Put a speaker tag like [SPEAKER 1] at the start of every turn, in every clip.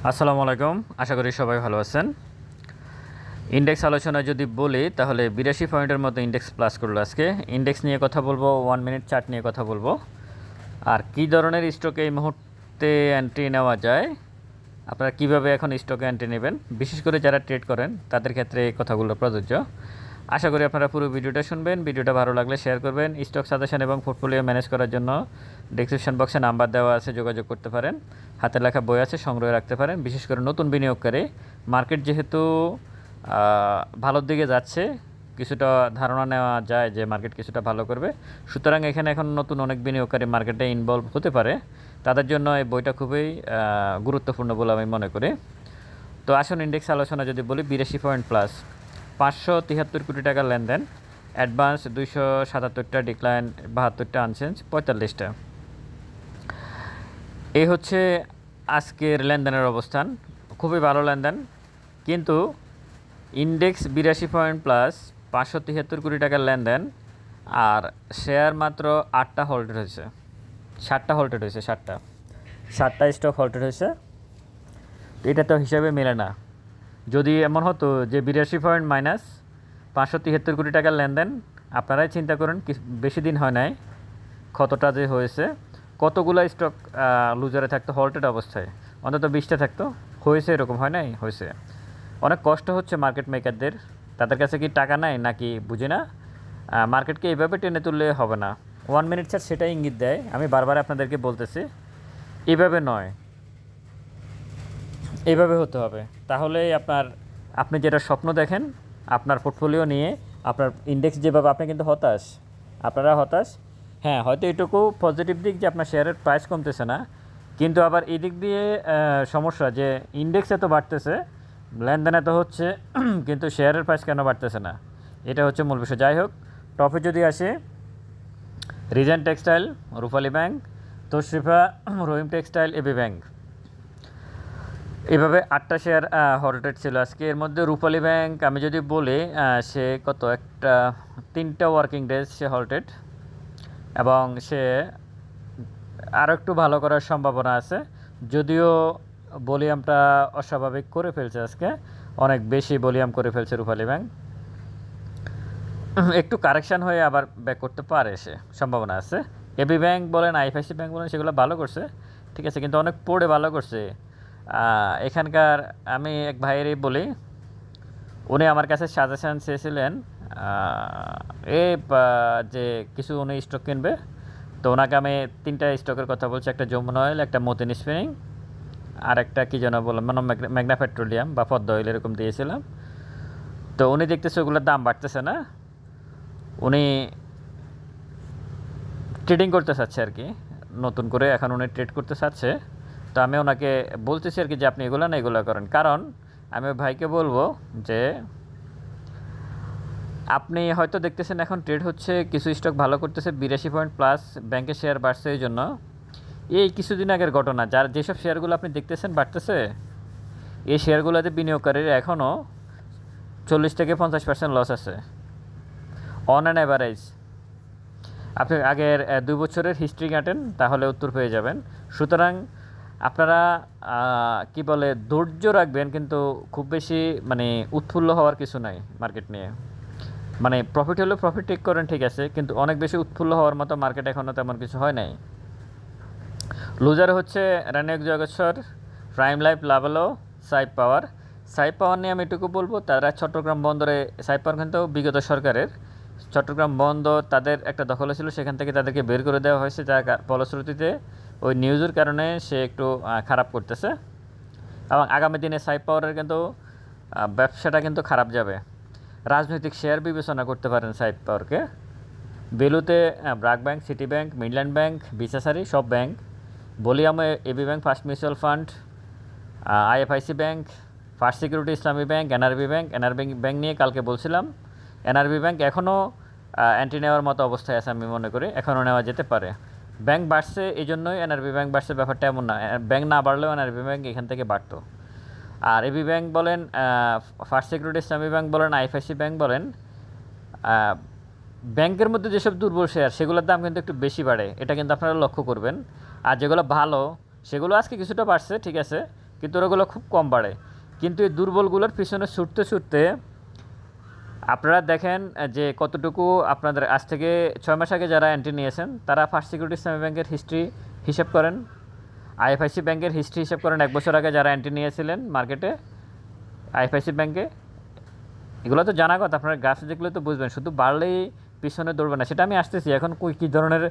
[SPEAKER 1] আসসালামু আলাইকুম, আশা করি সবাই ভালো আছেন। ইন্ডেক্স আলোচনা যদি বলি তাহলে 82 পয়েন্টের মতো ইন্ডেক্স প্লাস করলো আজকে। ইন্ডেক্স নিয়ে কথা বলবো, 1 মিনিট চার্ট নিয়ে কথা বলবো, আর কী ধরনের স্টকে এই মুহূর্তে এন্ট্রি নেওয়া যায়, আপনারা কীভাবে এখন স্টকে এন্ট্রি নেবেন, বিশেষ করে যারা ট্রেড করেন তাদের ক্ষেত্রে এই কথাগুলো প্রযোজ্য। আশা করি আপনারা পুরো ভিডিওটা শুনবেন। ভিডিওটা ভালো লাগলে শেয়ার করবেন। স্টক সাজেশন এবং পোর্টফোলিও ম্যানেজ করার জন্য ডেসক্রিপশন বক্সে নাম্বার দেওয়া আছে, যোগাযোগ করতে পারেন। হাতে লেখা বই আছে, সংগ্রহে রাখতে পারেন। বিশেষ করে নতুন বিনিয়োগকারী, মার্কেট যেহেতু ভালোর দিকে যাচ্ছে, কিছুটা ধারণা নেওয়া যায় যে মার্কেট কিছুটা ভালো করবে, সুতরাং এখানে এখন নতুন অনেক বিনিয়োগকারী মার্কেটে ইনভলভ হতে পারে। তাদের জন্য এই বইটা খুবই গুরুত্বপূর্ণ বলে আমি মনে করি। তো আসুন ইন্ডেক্স আলোচনা যদি বলি, 82 পয়েন্ট প্লাস, 573 কোটি টাকার লেনদেন, অ্যাডভান্স 277টা, ডিক্লাইন 72টা, আনচেঞ্জ 45টা। এই হচ্ছে আজকের লেনদেনের অবস্থান। খুবই ভালো লেনদেন, কিন্তু ইন্ডেক্স 82 পয়েন্ট প্লাস, 573 কোটি টাকার লেনদেন, আর শেয়ার মাত্র 8টা হোল্ডেড হয়েছে, 7টা হোল্ডেড হয়েছে, 7টা স্টক হোল্ডেড হয়েছে। এটা তো হিসাবে মেলে না। যদি এমন হতো যে 82 পয়েন্ট মাইনাস 573 কোটি টাকার লেনদেন, আপনারাই চিন্তা করুন, বেশি দিন হয় নাই কতটা যে হয়েছে, কতগুলো স্টক লুজারে থাকতো হল্টেড অবস্থায়, অন্তত 20টা থাকতো। হয়েছে এরকম, হয় নাই, হয়েছে। অনেক কষ্ট হচ্ছে মার্কেট মেকারদের, তাদের কাছে কি টাকা নাই নাকি বুঝি না। মার্কেটকে এইভাবে টেনে তুললে হবে না। 1 মিনিট চার্ট সেটাই ইঙ্গিত দেয়, আমি বারবার আপনাদেরকে বলতেছি, এইভাবে নয়, এইভাবে হতে হবে। তাহলেই আপনি যেটা স্বপ্ন দেখেন আপনার পোর্টফোলিও নিয়ে, আপনার ইন্ডেক্স যেভাবে, আপনি কিন্তু হতাশ, আপনারা হতাশ। হ্যাঁ, হয়তো এটুকু পজিটিভ দিক যে আপনার শেয়ারের প্রাইস কমতেছে না, কিন্তু আবার এই দিক দিয়ে সমস্যা যে ইন্ডেক্স এত বাড়তেছে, লেনদেন এত হচ্ছে, কিন্তু শেয়ারের প্রাইস কেন বাড়তেছে না, এটা হচ্ছে মূল বিষয়। যাই হোক, টপে যদি আসে, রিজেন্ট টেক্সটাইল, রূপালী ব্যাংক, তশরিফা, রহিম টেক্সটাইল, এবি ব্যাংক, এভাবে 8টা শেয়ার হল্টেড ছিল আজকে। এর মধ্যে রূপালী ব্যাংক আমি যদি বলি, সে কত একটা 3টা ওয়ার্কিং ডেজ সে হল্টেড, এবং সে আরও একটু ভালো করার সম্ভাবনা আছে, যদিও ভলিউমটা অস্বাভাবিক করে ফেলছে আজকে, অনেক বেশি ভলিউম করে ফেলছে রূপালী ব্যাংক। একটু কারেকশান হয়ে আবার ব্যাক করতে পারে, সে সম্ভাবনা আছে। এবি ব্যাংক বলেন, আইএফআইসি ব্যাংক বলেন, সেগুলো ভালো করছে, ঠিক আছে, কিন্তু অনেক পড়ে ভালো করছে। এখানকার আমি এক ভাইয়েরই বলি, উনি আমার কাছে সাজেশান চেয়েছিলেন যে কিছু উনি স্টক কিনবে, তো ওনাকে আমি 3টা স্টকের কথা বলছি, একটা যমুনা অয়েল, একটা মতিন স্পিনিং, আর একটা কী যেন বললাম, মানে ম্যাগনা পেট্রোলিয়াম বা পদ্মা অয়েল, এরকম দিয়েছিলাম। তো উনি দেখতেছে ওগুলোর দাম বাড়তেছে না, উনি ট্রেডিং করতে চাচ্ছে আর কি, নতুন করে এখন উনি ট্রেড করতে চাচ্ছে। তো আমি ওনাকে বলতেছি আর কি যে আপনি এগুলো না এগুলো করেন, কারণ আমি ভাইকে বলবো যে আপনি হয়তো দেখতেছেন এখন ট্রেড হচ্ছে, কিছু স্টক ভালো করতেছে, 82 পয়েন্ট প্লাস, ব্যাংকের শেয়ার বাড়ছে, এই জন্য এই কিছুদিন আগের ঘটনা, যেসব শেয়ারগুলো আপনি দেখতেছেন বাড়তেছে, এই শেয়ারগুলোতে বিনিয়োগকারীরা এখনও 40 থেকে 50% লস আছে অন অ্যান অ্যাভারেজ। আপনি আগের 2 বছরের হিস্ট্রি ঘাটেন, তাহলে উত্তর পেয়ে যাবেন। সুতরাং আপনারা কি বলে, ধৈর্য রাখবেন, কিন্তু খুব বেশি মানে উৎফুল্ল হওয়ার কিছু নাই মার্কেট নিয়ে। মানে প্রফিট হলে প্রফিট টেক করেন, ঠিক আছে, কিন্তু অনেক বেশি উৎফুল্ল হওয়ার মতো মার্কেট এখনও তেমন কিছু হয় নাই। লুজার হচ্ছে রানিক জগৎসর, প্রাইম লাইফ, লাভেলো, সাইপ পাওয়ার। সাইপ পাওয়ার নিয়ে আমি এটুকু বলবো, তারা চট্টগ্রাম বন্দরে, সাইপ পাওয়ার কিন্তু বিগত সরকারের, চট্টগ্রাম বন্দর তাদের একটা দখলে ছিল, সেখান থেকে তাদেরকে বের করে দেওয়া হয়েছে, যার ফলশ্রুতিতে ওই নিউজের কারণে সে একটু খারাপ করতেছে, এবং আগামী দিনে সাইপ পাওয়ারের কিন্তু ব্যবসাটা কিন্তু খারাপ যাবে। রাজনৈতিক শেয়ার বিবেচনা করতে পারেন সাইপ পাওয়ারকে। বেলুতে BRAC bank, City Bank, Midland Bank, বিসাসারি, সব ব্যাংক। বলিয়ামে AB Bank, First Mutual Fund, IFIC Bank, First Security Islami Bank, NRB Bank. NRB Bank নিয়ে কালকে বলছিলাম, এনআরবি ব্যাংক এখনও অ্যান্টি নেওয়ার মতো অবস্থায় আছে, আমি মনে করি এখনও নেওয়া যেতে পারে। ব্যাংক বাড়ছে, এই জন্যই এনআরবি ব্যাংক বাড়ছে, ব্যাপারটা এমন না, ব্যাংক না বাড়লেও এনআরবি ব্যাংক এখান থেকে বাড়তো। আর এবি ব্যাংক বলেন, ফার্স্ট সিকিউরিটি ইসলামী ব্যাংক বলেন, আইএফআইসি ব্যাংক বলেন, ব্যাংকের মধ্যে যেসব দুর্বল শেয়ার, সেগুলোর দাম কিন্তু একটু বেশি বাড়ে, এটা কিন্তু আপনারা লক্ষ্য করবেন। আর যেগুলো ভালো, সেগুলো আজকে কিছুটা বাড়ছে, ঠিক আছে, কিন্তু ওগুলো খুব কম বাড়ে। কিন্তু এই দুর্বলগুলোর পিছনে ছুটতে ছুটতে আপনারা দেখেন যে কতটুকু আপনাদের আজ থেকে 6 মাস আগে যারা এন্ট্রি নিয়েছেন তারা ফার্স্ট সিকিউরিটি ইসলামী ব্যাংকের হিস্ট্রি হিসাব করেন, আইএফআইসি ব্যাংকের হিস্ট্রি হিসাব করেন 1 বছর আগে যারা এন্ট্রি নিয়েছিলেন মার্কেটে আইএফআইসি ব্যাংকে। এগুলো তো জানা কথা, আপনারা গ্রাফ দেখলে তো বুঝবেন, শুধু বাড়লেই পিছনে দৌড়বে না। সেটা আমি আসতেছি, এখন কী ধরনের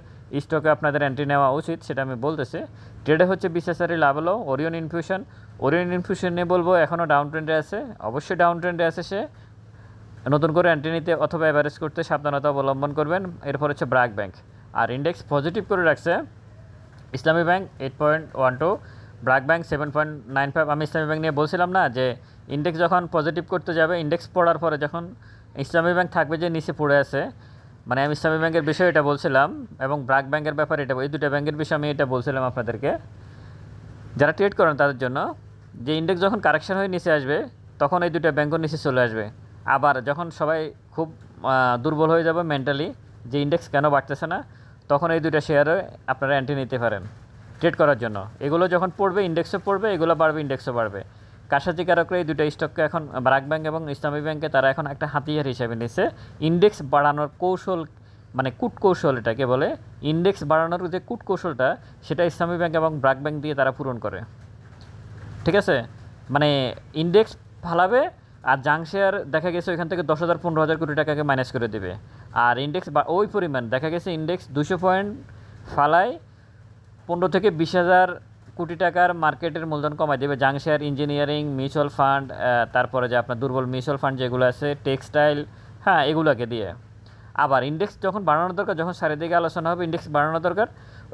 [SPEAKER 1] স্টকে আপনাদের এন্ট্রি নেওয়া উচিত সেটা আমি বলতেছি। ট্রেডে হচ্ছে বিসিএসআরই লাভ হলো ওরিয়ন ইনফিউশন নিয়ে বলবো এখনও ডাউন ট্রেন্ডে আছে, অবশ্যই ডাউন ট্রেন্ডে আছে। সে নতুন করে এন্ট্রি নিতে অথবা অ্যাভারেজ করতে সাবধানতা অবলম্বন করবেন। এরপর হচ্ছে ব্র্যাক ব্যাংক, আর ইন্ডেক্স পজিটিভ করে রাখছে ইসলামী ব্যাংক 8.12, ব্র্যাক ব্যাংক 7.95। আমি ইসলামী ব্যাংক নিয়ে বলছিলাম না যে ইন্ডেক্স যখন পজিটিভ করতে যাবে, ইন্ডেক্স পড়ার পরে যখন ইসলামী ব্যাংক থাকবে যে নিচে পড়ে আছে, মানে আমি ইসলামী ব্যাংকের বিষয়ে এটা বলছিলাম এবং ব্র্যাক ব্যাংকের ব্যাপারে এটা, এই দুটো ব্যাংকের বিষয়ে আমি এটা বলছিলাম আপনাদেরকে যারা ট্রেড করেন তাদের জন্য, যে ইন্ডেক্স যখন কারেকশন হয়ে নিচে আসবে তখন এই দুটো ব্যাংকও নিচে চলে আসবে। আবার যখন সবাই খুব দুর্বল হয়ে যাবে মেন্টালি যে ইন্ডেক্স কেন বাড়তেছে না, তখন এই দুটো শেয়ারে আপনারা এন্ট্রি নিতে পারেন ট্রেড করার জন্য। এগুলো যখন পড়বে ইন্ডেক্সও পড়বে, এগুলো বাড়বে ইন্ডেক্সও বাড়বে। কারসাজিকারকরা এই দুটো স্টককে এখন ব্র্যাক ব্যাংক এবং ইসলামী ব্যাংকে তারা এখন একটা হাতিয়ার হিসেবে নিচ্ছে ইন্ডেক্স বাড়ানোর কৌশল, মানে কূটকৌশল এটাকে বলে। ইন্ডেক্স বাড়ানোর যে কূটকৌশলটা সেটা ইসলামী ব্যাংক এবং ব্র্যাক ব্যাংক দিয়ে তারা পূরণ করে, ঠিক আছে। মানে ইন্ডেক্স ফালাবে আর জাং শেয়ার দেখা গেছে ওইখান থেকে 10,000-15,000 কোটি টাকাকে মাইনাস করে দেবে। আর ইন্ডেক্স বা ওই পরিমাণ দেখা গেছে ইন্ডেক্স 200 পয়েন্ট ফালায় 15 থেকে 20,000 কোটি টাকার মার্কেটের মূলধন কমাই দেবে জাং শেয়ার, ইঞ্জিনিয়ারিং, মিউচুয়াল ফান্ড, তারপরে যে আপনার দুর্বল মিউচুয়াল ফান্ড যেগুলো আছে, টেক্সটাইল, হ্যাঁ এগুলোকে দিয়ে। আবার ইন্ডেক্স যখন বাড়ানো দরকার, যখন চারিদিকে আলোচনা হবে ইন্ডেক্স বাড়ানো দরকার,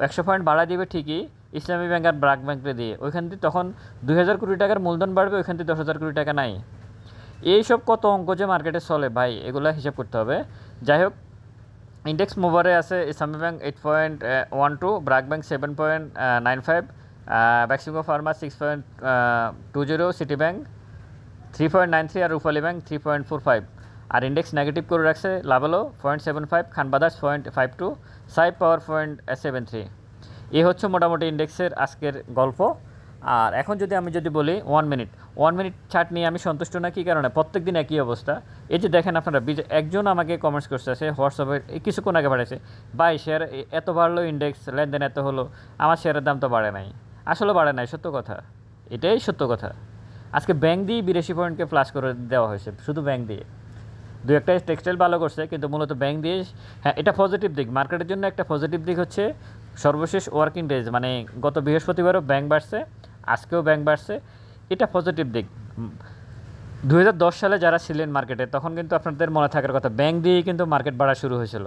[SPEAKER 1] 100 পয়েন্ট বাড়া দিবে ঠিকই ইসলামী ব্যাংক আর ব্র্যাক ব্যাংকে দিয়ে, ওইখান থেকে তখন 2,000 কোটি টাকার মূলধন বাড়বে, ওইখান থেকে 10,000 কোটি টাকা নাই। এইসব কত অঙ্ক যে মার্কেটে চলে ভাই, এগুলো হিসাব করতে হবে। যাই হোক, ইন্ডেক্স মুভারে আছে Islami Bank 8.12, BRAC Bank 7.95, Beximco pharma 6.20, City Bank 3.93 আর রূপালী ব্যাংক 3.45। আর ইন্ডেক্স নেগেটিভ করে রাখছে লাভালো 0.75, খান বাদার্স 0.52, সাইপ পাওয়ার 0.73। এই হচ্ছে মোটামুটি ইন্ডেক্সের আজকের গল্প। আর এখন আমি যদি বলি 1 মিনিট চার্ট নিয়ে আমি সন্তুষ্ট না। কী কারণে? প্রত্যেক দিন একই অবস্থা। এই যে দেখেন আপনারা, একজন আমাকে কমেন্টস করতেছে হোয়াটসঅ্যাপে কিছুক্ষণ আগে বাড়াইছে, ভাই শেয়ার এত বাড়লো, ইন্ডেক্স লেনদেন এত হলো, আমার শেয়ারের দাম তো বাড়ে নাই। আসলে বাড়ে নাই, সত্য কথা, এটাই সত্য কথা। আজকে ব্যাংক দিয়ে 82 পয়েন্টকে ফ্লাশ করে দেওয়া হয়েছে, শুধু ব্যাংক দিয়ে। দু একটা টেক্সটাইল ভালো করছে, কিন্তু মূলত ব্যাংক দিয়ে। হ্যাঁ, এটা পজিটিভ দিক, মার্কেটের জন্য একটা পজিটিভ দিক হচ্ছে সর্বশেষ ওয়ার্কিং ডেজ, মানে গত বৃহস্পতিবারও ব্যাংক বাড়ছে, আজকেও ব্যাংক বাড়ছে, এটা পজিটিভ দিক। 2010 সালে যারা ছিলেন মার্কেটে তখন কিন্তু আপনাদের মনে থাকার কথা, ব্যাংক দিয়েই কিন্তু মার্কেট বাড়া শুরু হয়েছিল।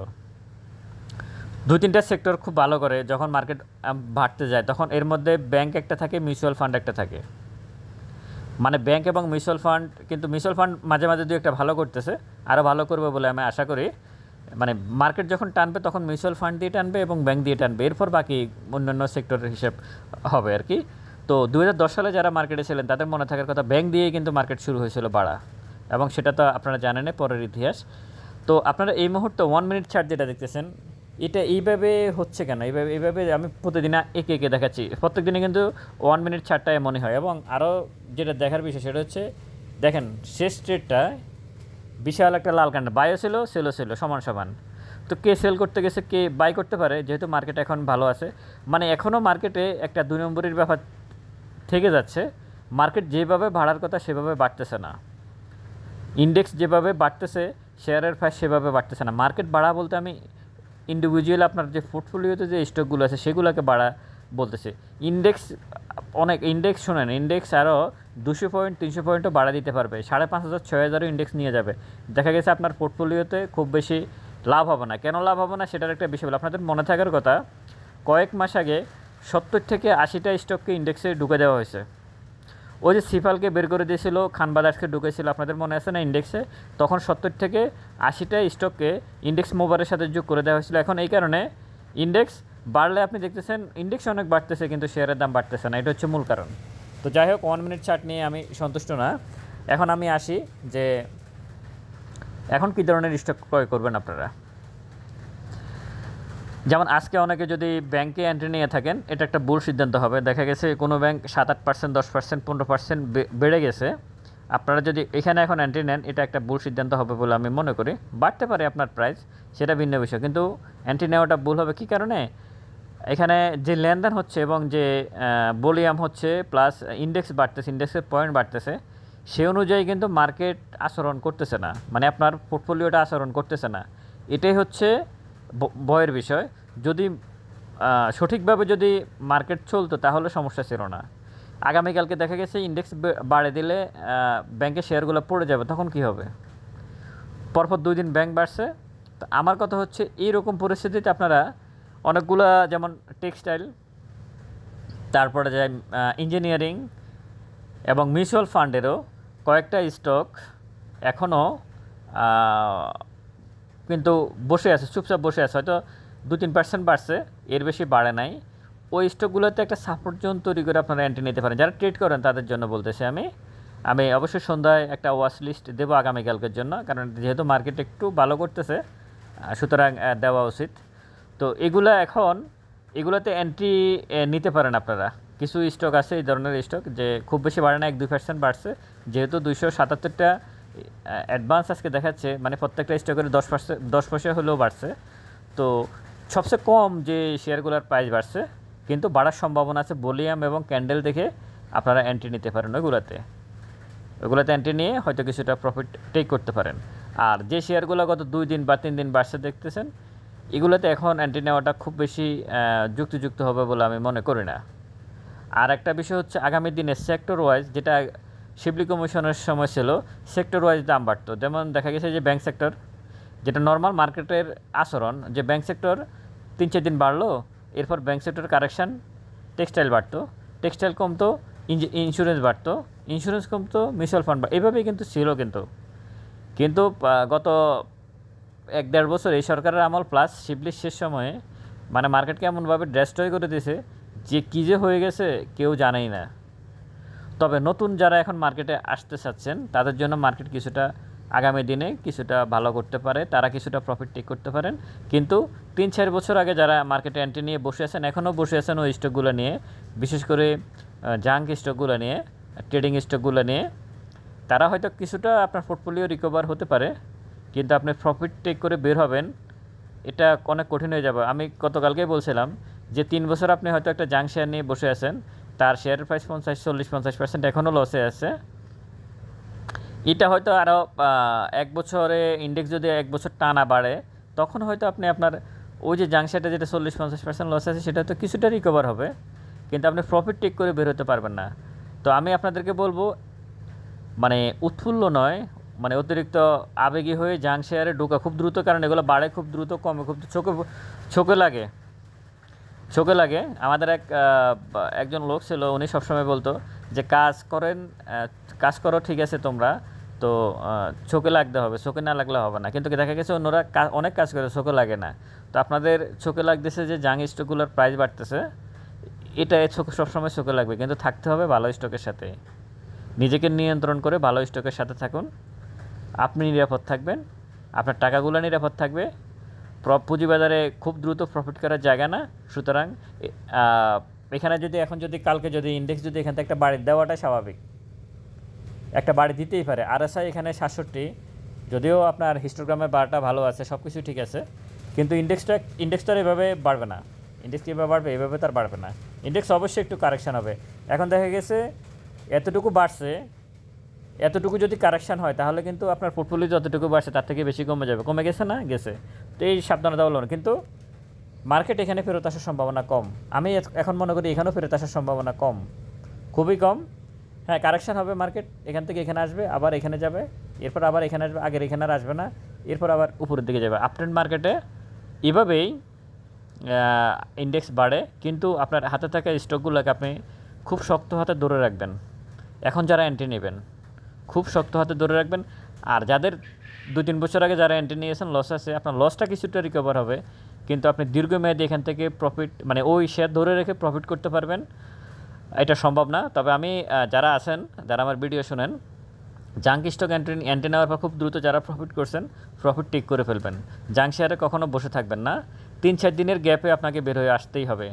[SPEAKER 1] 2-3টা সেক্টর খুব ভালো করে যখন মার্কেট বাড়তে যায়, তখন এর মধ্যে ব্যাংক একটা থাকে, মিউচুয়াল ফান্ড একটা থাকে। মানে ব্যাংক এবং মিউচুয়াল ফান্ড, কিন্তু মিউচুয়াল ফান্ড মাঝে মাঝে 2-একটা ভালো করতেছে, আরও ভালো করবে বলে আমি আশা করি। মানে মার্কেট যখন টানবে তখন মিউচুয়াল ফান্ড দিয়ে টানবে এবং ব্যাংক দিয়ে টানবে, এরপর বাকি অন্যান্য সেক্টরের হিসেব হবে আর কি। তো 2010 সালে যারা মার্কেটে ছিলেন তাদের মনে থাকার কথা, ব্যাংক দিয়েই কিন্তু মার্কেট শুরু হয়েছিল বাড়া, এবং সেটা তো আপনারা জানেন পরের ইতিহাস। তো আপনারা এই মুহূর্তে 1 মিনিট চার্ট যেটা দেখতেছেন, এটা এইভাবে হচ্ছে কেন? এইভাবে আমি প্রতিদিন একে একে দেখাচ্ছি, প্রত্যেক দিনে কিন্তু 1 মিনিট চার্টটা এমনই হয়। এবং আরও যেটা দেখার বিষয় সেটা হচ্ছে, দেখেন শেষ ট্রেডটা বিশাল একটা লাল কান্ড, বাইও ছিল, সেলও ছিল সমান সমান। তো কে সেল করতে গেছে, কে বাই করতে পারে, যেহেতু মার্কেট এখন ভালো আছে। মানে এখনও মার্কেটে একটা 2 নম্বরের ব্যাপার থেকে যাচ্ছে, মার্কেট যেভাবে বাড়ার কথা সেভাবে বাড়তেছে না, ইন্ডেক্স যেভাবে বাড়তেছে শেয়ারের প্রাইস সেভাবে বাড়তেছে না। মার্কেট বাড়া বলতে আমি ইন্ডিভিজুয়াল আপনার যে পোর্টফোলিওতে যে স্টকগুলো আছে সেগুলোকে বাড়া বলতেছে। ইন্ডেক্স শোনেন, ইন্ডেক্স আরও 200 পয়েন্ট 300 পয়েন্টও বাড়া দিতে পারবে, 5,500-6,000 ইন্ডেক্স নিয়ে যাবে। দেখা গেছে আপনার পোর্টফোলিওতে খুব বেশি লাভ হবে না। কেন লাভ হবে না সেটার একটা বিষয় বলে, আপনাদের মনে থাকার কথা, কয়েক মাস আগে 70 থেকে 80টা স্টককে ইন্ডেক্সে ঢুকে দেওয়া হয়েছে। ওই যে সিফালকে বের করে দিয়েছিল, খান বাদার্সকে ঢুকেছিল, আপনাদের মনে আছে না ইন্ডেক্সে? তখন 70 থেকে 80টা স্টককে ইন্ডেক্স মুভারের সাথে যোগ করে দেওয়া হয়েছিল। এখন এই কারণে ইন্ডেক্স বাড়লে আপনি দেখতেছেন ইন্ডেক্স অনেক বাড়তেছে, কিন্তু শেয়ারের দাম বাড়তেছে না, এটা হচ্ছে মূল কারণ। তো যাই হোক, 1 মিনিট চার্ট নিয়ে আমি সন্তুষ্ট না। এখন আমি আসি যে এখন কী ধরনের স্টক ক্রয় করবেন আপনারা। যেমন আজকে অনেকে যদি ব্যাংকে এন্ট্রি নিয়ে থাকেন, এটা একটা ভুল সিদ্ধান্ত হবে। দেখা গেছে কোনো ব্যাংক 7-8%, 10%, 15% বেড়ে গেছে, আপনারা যদি এখানে এখন এন্ট্রি নেন, এটা একটা ভুল সিদ্ধান্ত হবে বলে আমি মনে করি। বাড়তে পারে আপনার প্রাইস, সেটা ভিন্ন বিষয়, কিন্তু এন্ট্রি নেওয়াটা ভুল হবে। কী কারণে? এখানে যে লেনদেন হচ্ছে এবং যে ভলিউম হচ্ছে প্লাস ইন্ডেক্স বাড়তেছে, ইন্ডেক্সের পয়েন্ট বাড়তেছে, সে অনুযায়ী কিন্তু মার্কেট আচরণ করতেছে না, মানে আপনার পোর্টফোলিওটা আচরণ করতেছে না। এটাই হচ্ছে ভয়ের বিষয়। যদি সঠিকভাবে যদি মার্কেট চলতো তাহলে সমস্যা ছিল না। আগামীকালকে দেখা গেছে ইন্ডেক্স বাড়ে দিলে ব্যাংকের শেয়ারগুলো পড়ে যাবে, তখন কি হবে? পরপর 2 দিন ব্যাংক বাড়ছে। তো আমার কথা হচ্ছে এইরকম পরিস্থিতিতে আপনারা অনেকগুলা, যেমন টেক্সটাইল, তারপরে যায় ইঞ্জিনিয়ারিং এবং মিউচুয়াল ফান্ডেরও কয়েকটা স্টক এখনও কিন্তু বসে আছে, চুপচাপ বসে আছে। হয়তো 2-3% বাড়ছে, এর বেশি বাড়ে নাই। ওই স্টকগুলোতে একটা সাপোর্ট জোন তৈরি করে আপনারা এন্ট্রি নিতে পারেন। যারা ট্রেড করেন তাদের জন্য বলতেছি আমি অবশ্যই সন্ধ্যায় একটা ওয়াচ লিস্ট দেবো আগামীকালকের জন্য, কারণ যেহেতু মার্কেট একটু ভালো করতেছে, সুতরাং দেওয়া উচিত। তো এগুলোতে এন্ট্রি নিতে পারেন আপনারা। কিছু স্টক আছে এই ধরনের স্টক যে খুব বেশি বাড়ে না, 1-2% বাড়ছে। যেহেতু 277টা অ্যাডভান্স আজকে দেখাচ্ছে, মানে প্রত্যেকটা স্টকের 10 পয়সা হলেও বাড়ছে। তো সবচেয়ে কম যে শেয়ারগুলোর প্রাইস বাড়ছে, কিন্তু বাড়ার সম্ভাবনা আছে। ভলিউম এবং ক্যান্ডেল দেখে আপনারা এন্ট্রি নিতে পারেন ওগুলোতে এন্ট্রি নিয়ে হয়তো কিছুটা প্রফিট টেক করতে পারেন। আর যে শেয়ারগুলো গত 2 দিন বা 3 দিন বাড়ছে দেখতেছেন, এগুলোতে এখন এন্ট্রি নেওয়াটা খুব বেশি যুক্তিযুক্ত হবে বলে আমি মনে করি না। আর একটা বিষয় হচ্ছে আগামী দিনে সেক্টর ওয়াইজ, যেটা শিবলি কমিশনের সময় ছিল, সেক্টর ওয়াইজ দাম বাড়তো। যেমন দেখা গেছে যে ব্যাংক সেক্টর, যেটা নর্মাল মার্কেটের আচরণ, যে ব্যাংক সেক্টর 3-4 দিন বাড়লো, এরপর ব্যাংক সেক্টর কারেকশান, টেক্সটাইল বাড়তো, টেক্সটাইল কমতো, ইন্স্যুরেন্স বাড়তো, ইন্স্যুরেন্স কমতো, মিউচুয়াল ফান্ড এভাবেই কিন্তু ছিল। কিন্তু গত 1-1.5 বছর এই সরকারের আমল প্লাস শিবলির শেষ সময়ে মানে মার্কেটকে এমনভাবে ডেস্ট্রয় করে দিয়েছে যে কী যে হয়ে গেছে কেউ জানেই না। তবে নতুন যারা এখন মার্কেটে আসতে চাচ্ছেন তাদের জন্য মার্কেট কিছুটা আগামী দিনে কিছুটা ভালো করতে পারে, তারা কিছুটা প্রফিট টেক করতে পারেন। কিন্তু 3-4 বছর আগে যারা মার্কেটে এন্ট্রি নিয়ে বসে আছেন, এখনও বসে আছেন ওই স্টকগুলো নিয়ে, বিশেষ করে জাঙ্ক স্টকগুলো নিয়ে, ট্রেডিং স্টকগুলো নিয়ে, তারা হয়তো কিছুটা আপনার পোর্টফোলিও রিকভার হতে পারে, কিন্তু আপনি প্রফিট টেক করে বের হবেন এটা অনেক কঠিন হয়ে যাবে। আমি গতকালকেই বলছিলাম যে 3 বছর আপনি হয়তো একটা জাঙ্ক শেয়ার নিয়ে বসে আছেন, তার শেয়ারের প্রাইস 40-50% এখনও লসে আছে। এটা হয়তো আরও 1 বছরে ইন্ডেক্স যদি 1 বছর টানা বাড়ে, তখন হয়তো আপনি আপনার ওই যে জাঙ্ক শেয়ারটা যেটা 40-50% লস আছে সেটা তো কিছুটা রিকভার হবে, কিন্তু আপনি প্রফিট টেক করে বের হতে পারবেন না। তো আমি আপনাদেরকে বলবো, মানে উৎফুল্ল নয়, মানে অতিরিক্ত আবেগী হয়ে জাঙ্ক শেয়ারে ঢোকা খুব দ্রুত, কারণ এগুলো বাড়ে খুব দ্রুত, কমে খুব চোখে লাগে। আমাদের একজন লোক ছিল, উনি সবসময় বলতো যে কাজ করো ঠিক আছে তোমরা, তো চোখে লাগতে হবে, চোখে না লাগলে হবে না। কিন্তু দেখা গেছে অন্যরা অনেক কাজ করে, চোখে লাগে না। তো আপনাদের চোখে লাগতেছে যে জাঙ্ক স্টকগুলোর প্রাইস বাড়তেছে, এটা সবসময় চোখে লাগবে, কিন্তু থাকতে হবে ভালো স্টকের সাথে। নিজেকে নিয়ন্ত্রণ করে ভালো স্টকের সাথে থাকুন, আপনি নিরাপদ থাকবেন, আপনার টাকাগুলো নিরাপদ থাকবে। পুঁজিবাজারে খুব দ্রুত প্রফিট করার জায়গা না। সুতরাং এখানে যদি কালকে যদি ইন্ডেক্স যদি এখান থেকে একটা বাড়ি দেওয়াটাই স্বাভাবিক, একটা বাড়ি দিতেই পারে। আরএসআই এখানে 67, যদিও আপনার হিস্টোগ্রামের বারটা ভালো আছে, সব কিছু ঠিক আছে, কিন্তু ইন্ডেক্সটা এভাবে বাড়বে না। ইন্ডেক্স কীভাবে বাড়বে? এভাবে তার বাড়বে না। ইন্ডেক্স অবশ্যই একটু কারেকশান হবে। এখন দেখা গেছে এতটুকু বাড়ছে, এতটুকু যদি কারেকশান হয় তাহলে কিন্তু আপনার পোর্টফোলিও যতটুকু বাড়ছে তার থেকে বেশি কমে যাবে। কমে গেছে না? গেছে। তো এই সাবধানতা বলুন, কিন্তু মার্কেট এখানে ফেরত আসার সম্ভাবনা কম। আমি এখন মনে করি এখানেও ফেরত আসার সম্ভাবনা কম, খুবই কম। হ্যাঁ, কারেকশান হবে, মার্কেট এখান থেকে এখানে আসবে, আবার এখানে যাবে, এরপর আবার এখানে আসবে, আগের এখানে আর আসবে না, এরপর আবার উপরের দিকে যাবে। আপট্রেন্ড মার্কেটে এভাবেই ইন্ডেক্স বাড়ে, কিন্তু আপনার হাতে থাকা স্টকগুলোকে আপনি খুব শক্ত হাতে ধরে রাখবেন। এখন যারা এন্ট্রি নেবেন খুব শক্ত হাতে ধরে রাখবেন। আর যাদের 2-3 বছর আগে যারা এন্ট্রি নিয়েছেন লস আছে, আপনার লসটা কিছুটা রিকভার হবে, কিন্তু আপনি দীর্ঘমেয়াদী এখান থেকে প্রফিট, মানে ওই শেয়ার ধরে রেখে প্রফিট করতে পারবেন, এটা সম্ভব না। তবে আমি যারা আমার ভিডিও শোনেন, জাঙ্ক স্টক এন্ট্রি নেওয়ার পর খুব দ্রুত যারা প্রফিট করছেন, প্রফিট টেক করে ফেলবেন। জাঙ্ক শেয়ারে কখনো বসে থাকবেন না, 3-4 দিনের গ্যাপে আপনাকে বের হয়ে আসতেই হবে,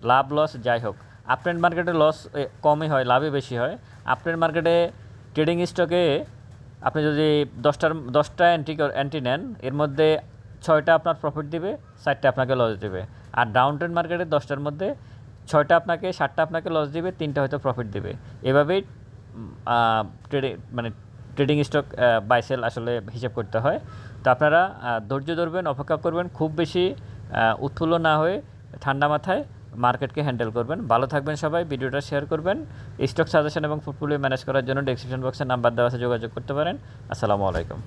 [SPEAKER 1] লাভ লস যাই হোক। আপ ট্রেন্ড মার্কেটে লস কমই হয়, লাভই বেশি হয়। আপ ট্রেন্ড মার্কেটে ট্রেডিং স্টকে আপনি যদি 10টা এন্ট্রি নেন, এর মধ্যে 6টা আপনার প্রফিট দিবে, 4টা আপনাকে লস দিবে। আর ডাউন ট্রেন্ড মার্কেটে 10টার মধ্যে 6টা আপনাকে 7টা আপনাকে লস দিবে, 3টা হয়তো প্রফিট দিবে। এভাবেই মানে ট্রেডিং স্টক বাই সেল আসলে হিসাব করতে হয়। তো আপনারা ধৈর্য ধরবেন, অপেক্ষা করবেন, খুব বেশি উৎফুল্ল না হয়ে ঠান্ডা মাথায় মার্কেটকে হ্যান্ডেল করবেন। ভালো থাকবেন সবাই, ভিডিওটা শেয়ার করবেন। স্টক সাজেশন এবং পোর্টফোলিও ম্যানেজ করার জন্য ডেসক্রিপশন বক্সে নাম্বার দেওয়া আছে, যোগাযোগ করতে পারেন। আসসালামু আলাইকুম।